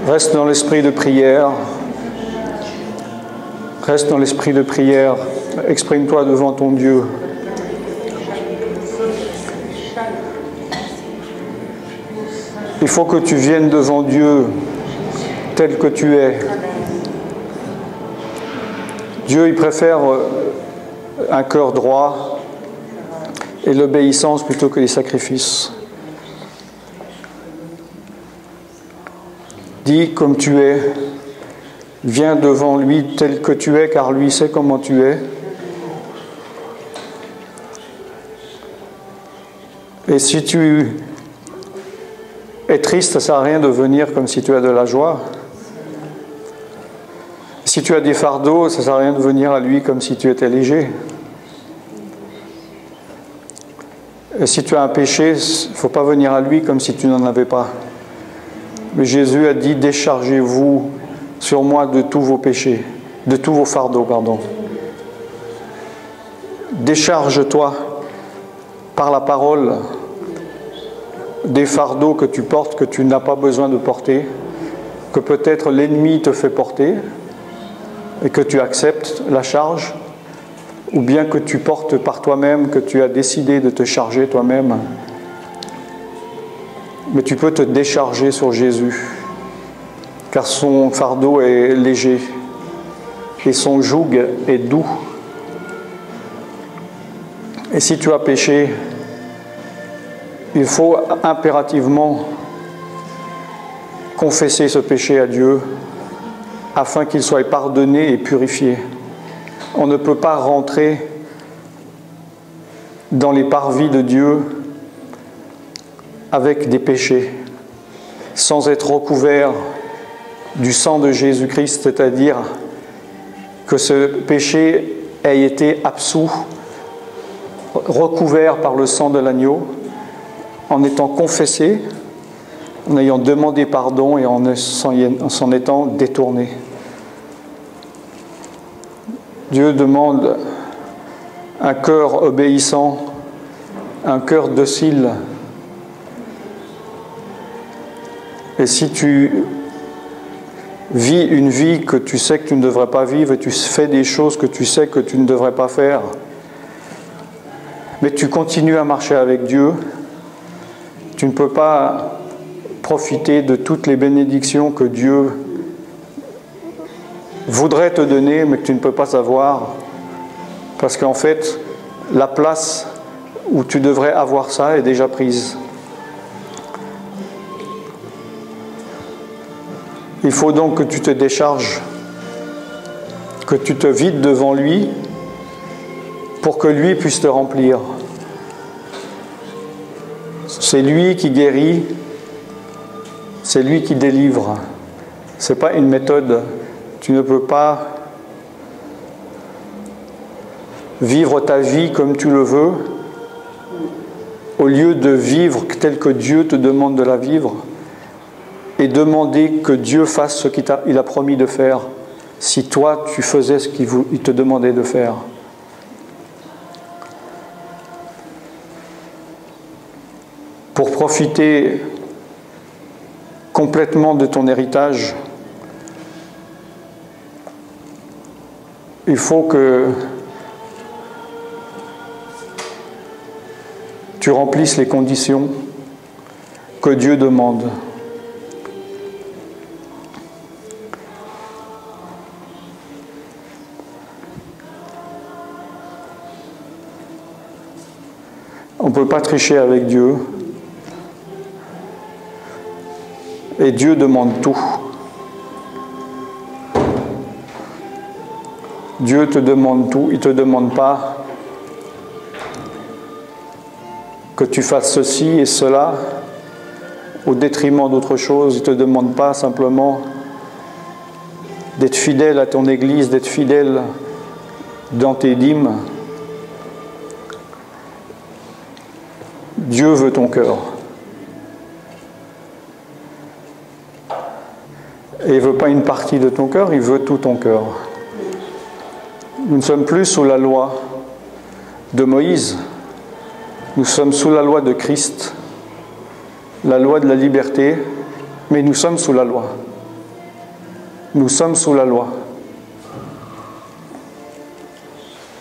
Reste dans l'esprit de prière. Reste dans l'esprit de prière. Exprime-toi devant ton Dieu. Il faut que tu viennes devant Dieu tel que tu es. Dieu, il préfère un cœur droit et l'obéissance plutôt que les sacrifices. Dis comme tu es, viens devant lui tel que tu es, car lui sait comment tu es. Et si tu es triste, ça ne sert à rien de venir comme si tu as de la joie. Si tu as des fardeaux, ça ne sert à rien de venir à lui comme si tu étais léger. Et si tu as un péché, il ne faut pas venir à lui comme si tu n'en avais pas. Mais Jésus a dit, déchargez-vous sur moi de tous vos péchés, de tous vos fardeaux, pardon. Décharge-toi par la parole des fardeaux que tu portes, que tu n'as pas besoin de porter, que peut-être l'ennemi te fait porter, et que tu acceptes la charge, ou bien que tu portes par toi-même, que tu as décidé de te charger toi-même. Mais tu peux te décharger sur Jésus, car son fardeau est léger et son joug est doux. Et si tu as péché, il faut impérativement confesser ce péché à Dieu afin qu'il soit pardonné et purifié. On ne peut pas rentrer dans les parvis de Dieu avec des péchés, sans être recouvert du sang de Jésus-Christ, c'est-à-dire que ce péché ait été absous, recouvert par le sang de l'agneau, en étant confessé, en ayant demandé pardon et en s'en étant détourné. Dieu demande un cœur obéissant, un cœur docile. Et si tu vis une vie que tu sais que tu ne devrais pas vivre et tu fais des choses que tu sais que tu ne devrais pas faire, mais tu continues à marcher avec Dieu, tu ne peux pas profiter de toutes les bénédictions que Dieu voudrait te donner, mais que tu ne peux pas avoir, parce qu'en fait, la place où tu devrais avoir ça est déjà prise. Il faut donc que tu te décharges, que tu te vides devant lui pour que lui puisse te remplir. C'est lui qui guérit, c'est lui qui délivre. Ce n'est pas une méthode. Tu ne peux pas vivre ta vie comme tu le veux au lieu de vivre tel que Dieu te demande de la vivre. Et demander que Dieu fasse ce qu'il a promis de faire, si toi tu faisais ce qu'il te demandait de faire. Pour profiter complètement de ton héritage, il faut que tu remplisses les conditions que Dieu demande. On ne peut pas tricher avec Dieu. Et Dieu demande tout. Dieu te demande tout. Il ne te demande pas que tu fasses ceci et cela au détriment d'autre chose. Il ne te demande pas simplement d'être fidèle à ton Église, d'être fidèle dans tes dîmes. Dieu veut ton cœur. Et il ne veut pas une partie de ton cœur, il veut tout ton cœur. Nous ne sommes plus sous la loi de Moïse. Nous sommes sous la loi de Christ, la loi de la liberté, mais nous sommes sous la loi. Nous sommes sous la loi.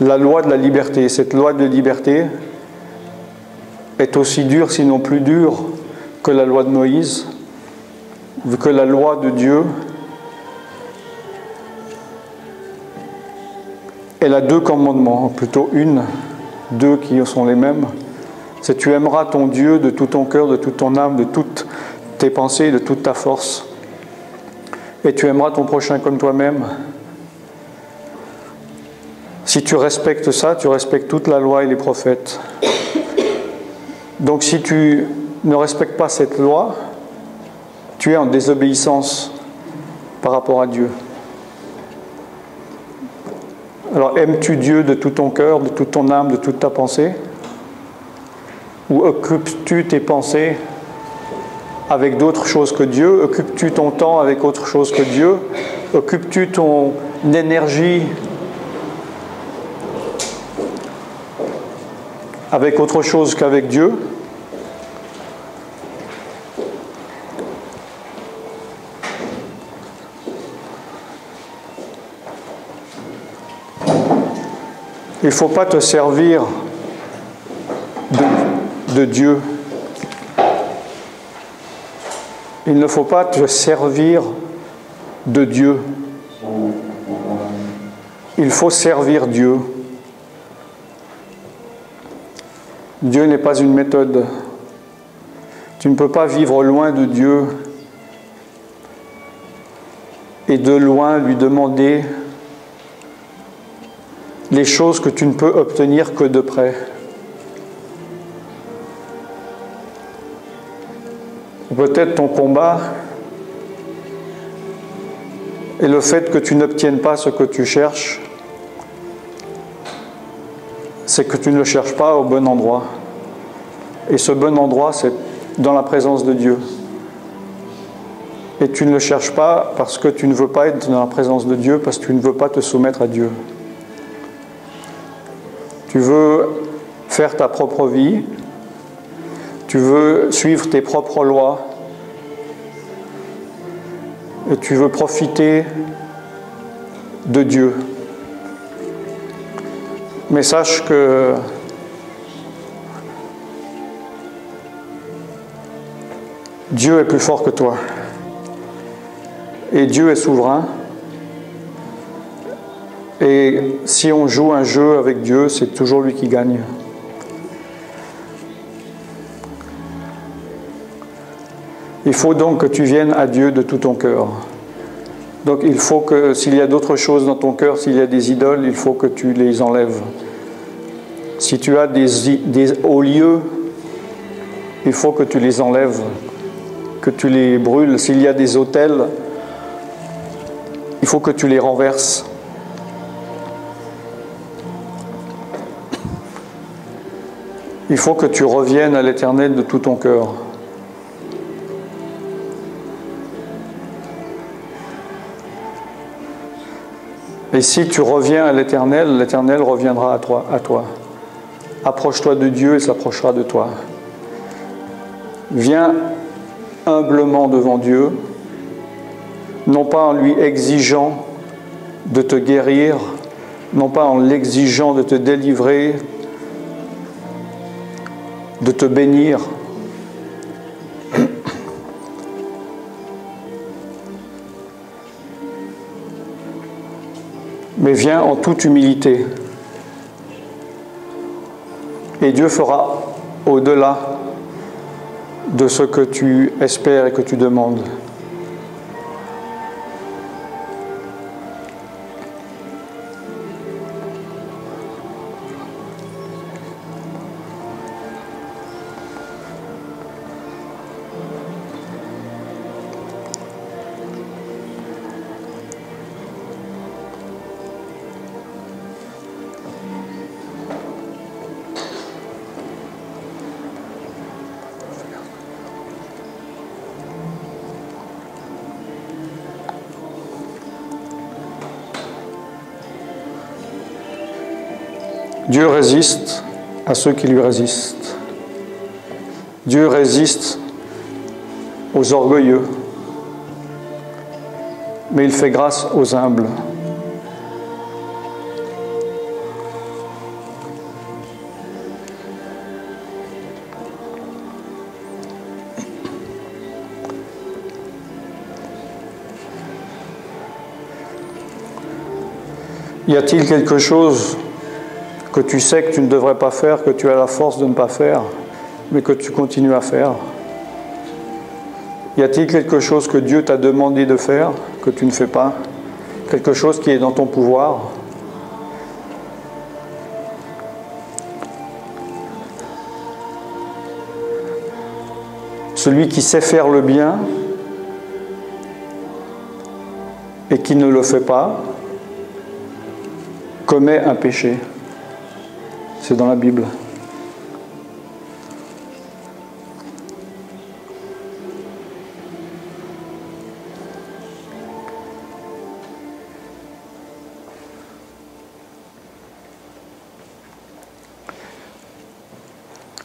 La loi de la liberté. Cette loi de liberté est aussi dure, sinon plus dure, que la loi de Moïse, vu que la loi de Dieu, elle a 2 commandements, plutôt deux qui sont les mêmes. C'est tu aimeras ton Dieu de tout ton cœur, de toute ton âme, de toutes tes pensées, de toute ta force. Et tu aimeras ton prochain comme toi-même. Si tu respectes ça, tu respectes toute la loi et les prophètes. Donc si tu ne respectes pas cette loi, tu es en désobéissance par rapport à Dieu. Alors aimes-tu Dieu de tout ton cœur, de toute ton âme, de toute ta pensée? Ou occupes-tu tes pensées avec d'autres choses que Dieu? Occupes-tu ton temps avec autre chose que Dieu? Occupes-tu ton énergie avec autre chose qu'avec Dieu? Il ne faut pas te servir de Dieu. Il ne faut pas te servir de Dieu. Il faut servir Dieu. Dieu n'est pas une méthode. Tu ne peux pas vivre loin de Dieu et de loin lui demander les choses que tu ne peux obtenir que de près. Peut-être ton combat et le fait que tu n'obtiennes pas ce que tu cherches, c'est que tu ne le cherches pas au bon endroit. Et ce bon endroit, c'est dans la présence de Dieu. Et tu ne le cherches pas parce que tu ne veux pas être dans la présence de Dieu, parce que tu ne veux pas te soumettre à Dieu. Tu veux faire ta propre vie, tu veux suivre tes propres lois, et tu veux profiter de Dieu. Mais sache que Dieu est plus fort que toi. Et Dieu est souverain. Et si on joue un jeu avec Dieu, c'est toujours lui qui gagne. Il faut donc que tu viennes à Dieu de tout ton cœur. Donc il faut que, s'il y a d'autres choses dans ton cœur, s'il y a des idoles, il faut que tu les enlèves. Si tu as des hauts lieux, il faut que tu les enlèves, que tu les brûles. S'il y a des autels, il faut que tu les renverses. Il faut que tu reviennes à l'Éternel de tout ton cœur. Et si tu reviens à l'Éternel, l'Éternel reviendra à toi. Approche-toi de Dieu, il s'approchera de toi. Viens humblement devant Dieu, non pas en lui exigeant de te guérir, non pas en l'exigeant de te délivrer, de te bénir. Mais viens en toute humilité. Et Dieu fera au-delà de ce que tu espères et que tu demandes. Dieu résiste à ceux qui lui résistent. Dieu résiste aux orgueilleux. mais il fait grâce aux humbles. Y a-t-il quelque chose que tu sais que tu ne devrais pas faire, que tu as la force de ne pas faire, mais que tu continues à faire? Y a-t-il quelque chose que Dieu t'a demandé de faire, que tu ne fais pas? Quelque chose qui est dans ton pouvoir? Celui qui sait faire le bien et qui ne le fait pas commet un péché. C'est dans la Bible.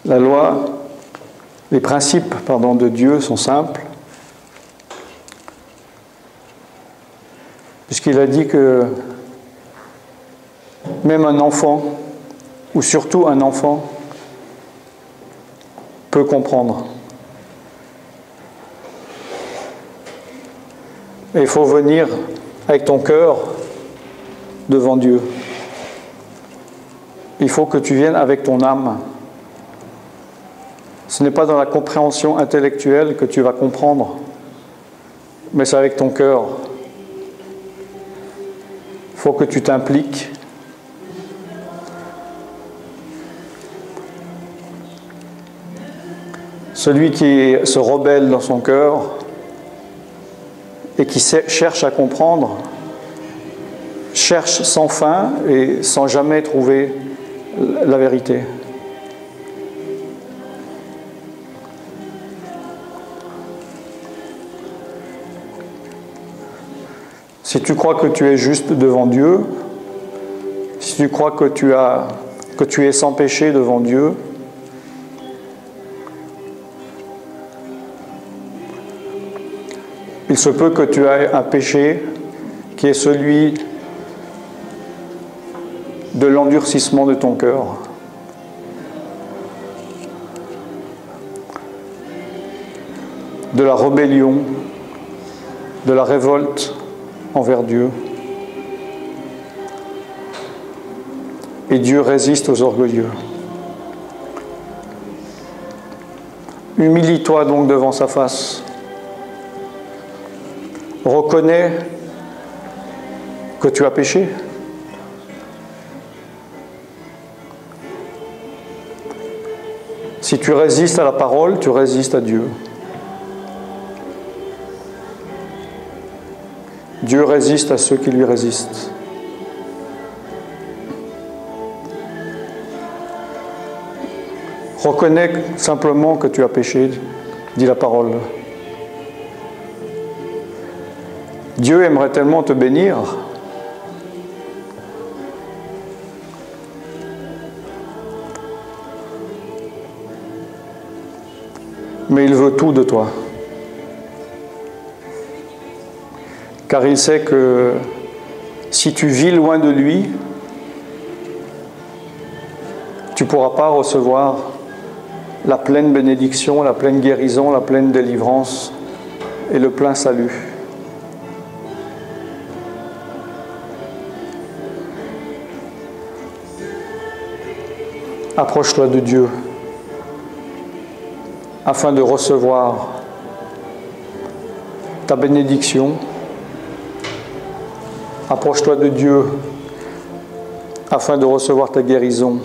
La loi, les principes, de Dieu sont simples, puisqu'il a dit que même un enfant, ou surtout un enfant, peut comprendre. Et il faut venir avec ton cœur devant Dieu. Il faut que tu viennes avec ton âme. Ce n'est pas dans la compréhension intellectuelle que tu vas comprendre, mais c'est avec ton cœur. Il faut que tu t'impliques. Celui qui se rebelle dans son cœur et qui cherche à comprendre, cherche sans fin et sans jamais trouver la vérité. Si tu crois que tu es juste devant Dieu, si tu crois que tu es sans péché devant Dieu, il se peut que tu aies un péché qui est celui de l'endurcissement de ton cœur. De la rébellion, de la révolte envers Dieu. Et Dieu résiste aux orgueilleux. Humilie-toi donc devant sa face. Reconnais que tu as péché. Si tu résistes à la parole, tu résistes à Dieu. Dieu résiste à ceux qui lui résistent. Reconnais simplement que tu as péché, dit la parole. Dieu aimerait tellement te bénir. Mais il veut tout de toi. Car il sait que si tu vis loin de lui, tu ne pourras pas recevoir la pleine bénédiction, la pleine guérison, la pleine délivrance et le plein salut. Approche-toi de Dieu afin de recevoir ta bénédiction. Approche-toi de Dieu afin de recevoir ta guérison.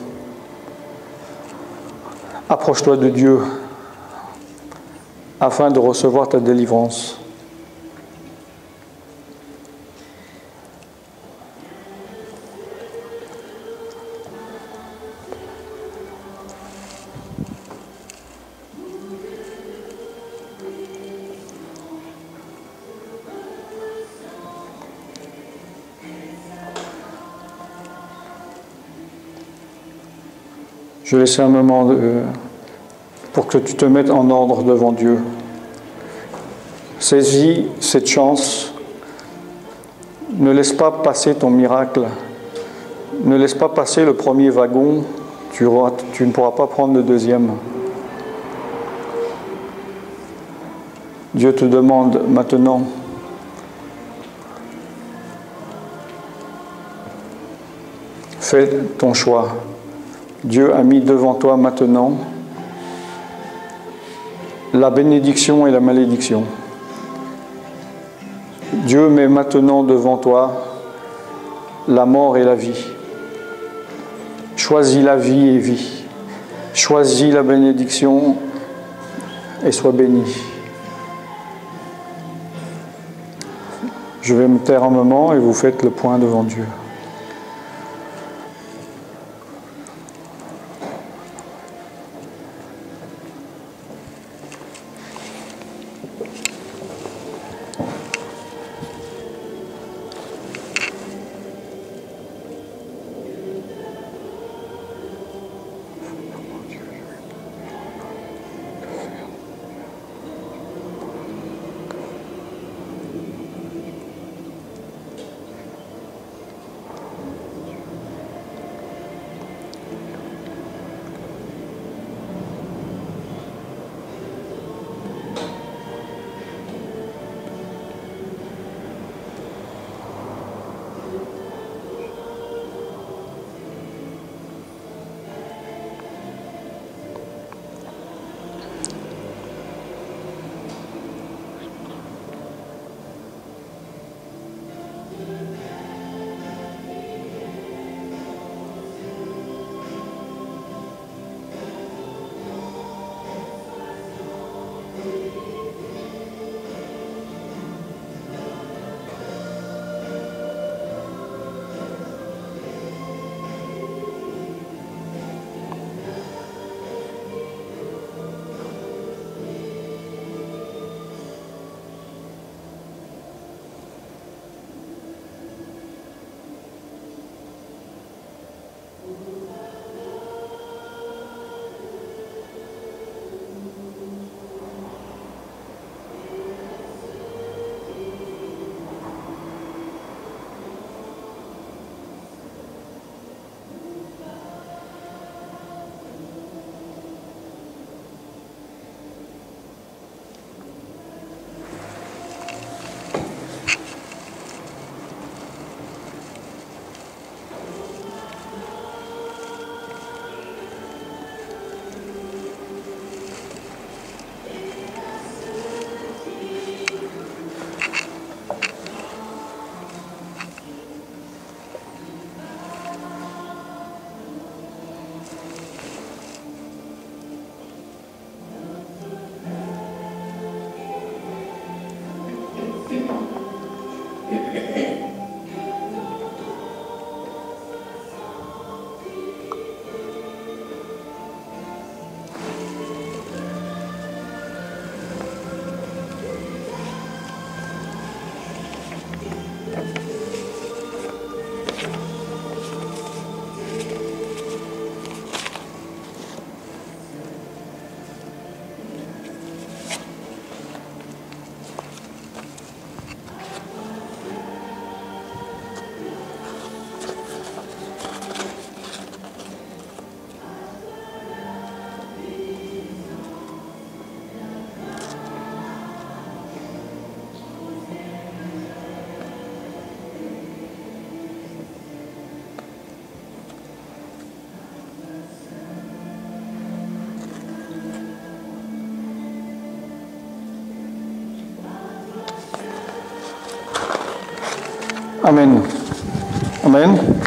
Approche-toi de Dieu afin de recevoir ta délivrance. Je vais laisser un moment pour que tu te mettes en ordre devant Dieu. Saisis cette chance Ne laisse pas passer ton miracle. Ne laisse pas passer le premier wagon. Tu ne pourras pas prendre le deuxième. Dieu te demande maintenant, fais ton choix. Dieu a mis devant toi maintenant la bénédiction et la malédiction. Dieu met maintenant devant toi la mort et la vie. Choisis la vie et vis. Choisis la bénédiction et sois béni. Je vais me taire un moment et vous faites le point devant Dieu. Amen. Amen.